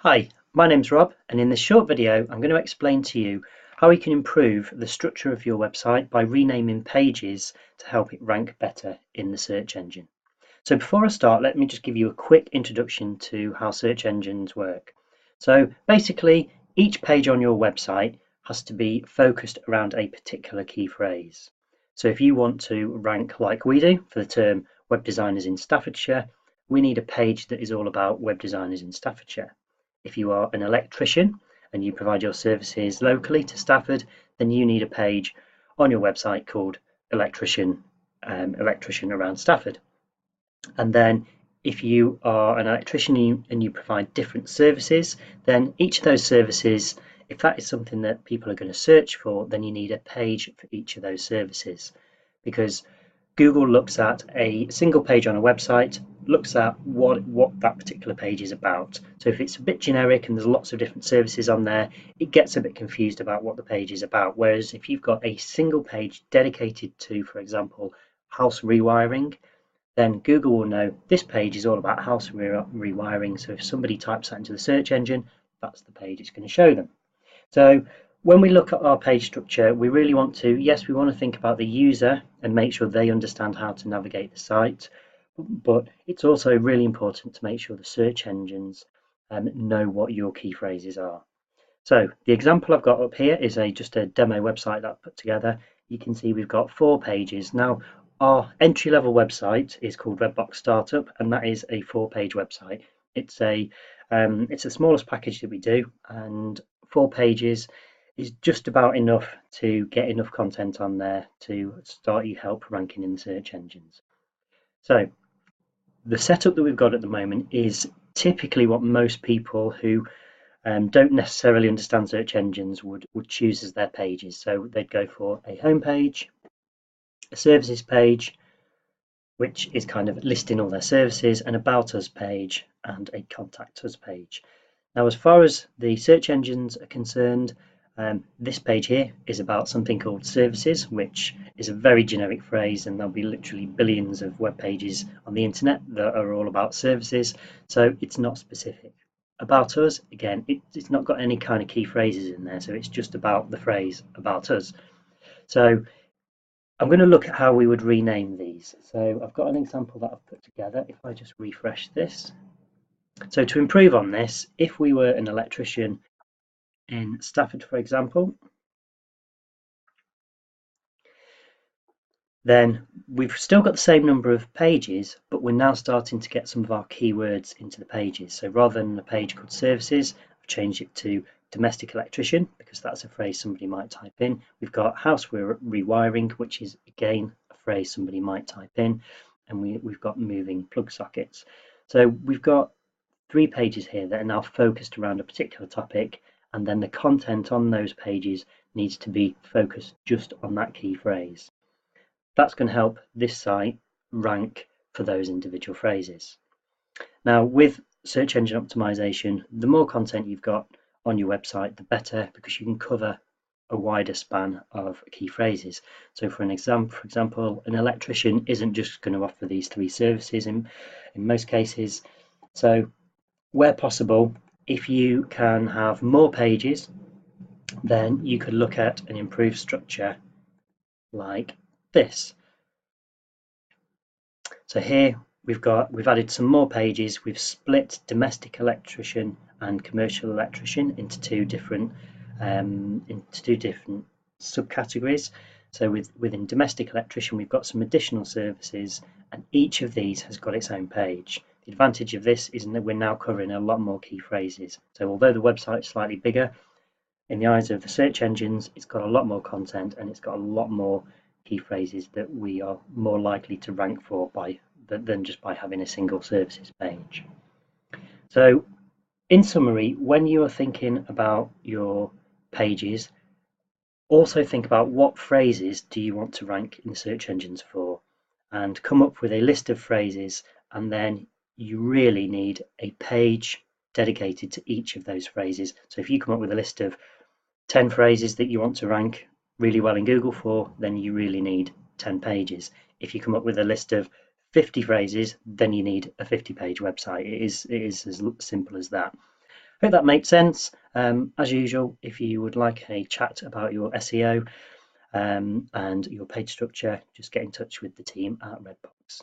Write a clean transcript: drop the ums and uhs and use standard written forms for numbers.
Hi, my name's Rob, and in this short video I'm going to explain to you how we can improve the structure of your website by renaming pages to help it rank better in the search engine. So before I start, let me just give you a quick introduction to how search engines work. So basically, each page on your website has to be focused around a particular key phrase. So if you want to rank like we do for the term web designers in Staffordshire, we need a page that is all about web designers in Staffordshire. If you are an electrician and you provide your services locally to Stafford, then you need a page on your website called Electrician, Electrician around Stafford. And then if you are an electrician and you provide different services, then each of those services, if that is something that people are going to search for, then you need a page for each of those services. Because Google looks at a single page on a website, looks at what that particular page is about. So if it's a bit generic and there's lots of different services on there, it gets a bit confused about what the page is about. Whereas if you've got a single page dedicated to, for example, house rewiring, then Google will know this page is all about house rewiring. So if somebody types that into the search engine, that's the page it's going to show them. So when we look at our page structure, we really want to, yes, we want to think about the user and make sure they understand how to navigate the site, but it's also really important to make sure the search engines know what your key phrases are. So the example I've got up here is just a demo website that I've put together. You can see we've got 4 pages. Now, our entry-level website is called Webbox Startup, and that is a 4-page website. It's the smallest package that we do, and 4 pages is just about enough to get enough content on there to start you help ranking in the search engines. So the setup that we've got at the moment is typically what most people who don't necessarily understand search engines would choose as their pages. So they'd go for a home page, a services page, which is kind of listing all their services, an about us page, and a contact us page. Now, as far as the search engines are concerned, this page here is about something called services, which is a very generic phrase, and there'll be literally billions of web pages on the internet that are all about services, so it's not specific. About us, again, it's not got any kind of key phrases in there, so it's just about the phrase about us. So I'm going to look at how we would rename these. So I've got an example that I've put together. If I just refresh this. So to improve on this, if we were an electrician in Stafford, for example, then we've still got the same number of pages, but we're now starting to get some of our keywords into the pages. So rather than a page called services, I've changed it to domestic electrician because that's a phrase somebody might type in. We've got house rewiring, which is again a phrase somebody might type in, and we've got moving plug sockets. So we've got 3 pages here that are now focused around a particular topic, and then the content on those pages needs to be focused just on that key phrase. That's going to help this site rank for those individual phrases. Now, with search engine optimization, the more content you've got on your website, the better, because you can cover a wider span of key phrases. So for example, an electrician isn't just going to offer these 3 services in most cases. So where possible, if you can have more pages, then you could look at an improved structure like this. So here we've added some more pages. We've split domestic electrician and commercial electrician into two different subcategories. So within domestic electrician, we've got some additional services, and each of these has got its own page. The advantage of this is that we're now covering a lot more key phrases. So although the website is slightly bigger, in the eyes of the search engines, it's got a lot more content and it's got a lot more key phrases that we are more likely to rank for than just by having a single services page. So in summary, when you are thinking about your pages, also think about what phrases do you want to rank in the search engines for, and come up with a list of phrases, and then you really need a page dedicated to each of those phrases. So if you come up with a list of 10 phrases that you want to rank really well in Google for, then you really need 10 pages. If you come up with a list of 50 phrases, then you need a 50-page website. It is as simple as that. Hope that makes sense. As usual, if you would like a chat about your SEO and your page structure, just get in touch with the team at Redbox.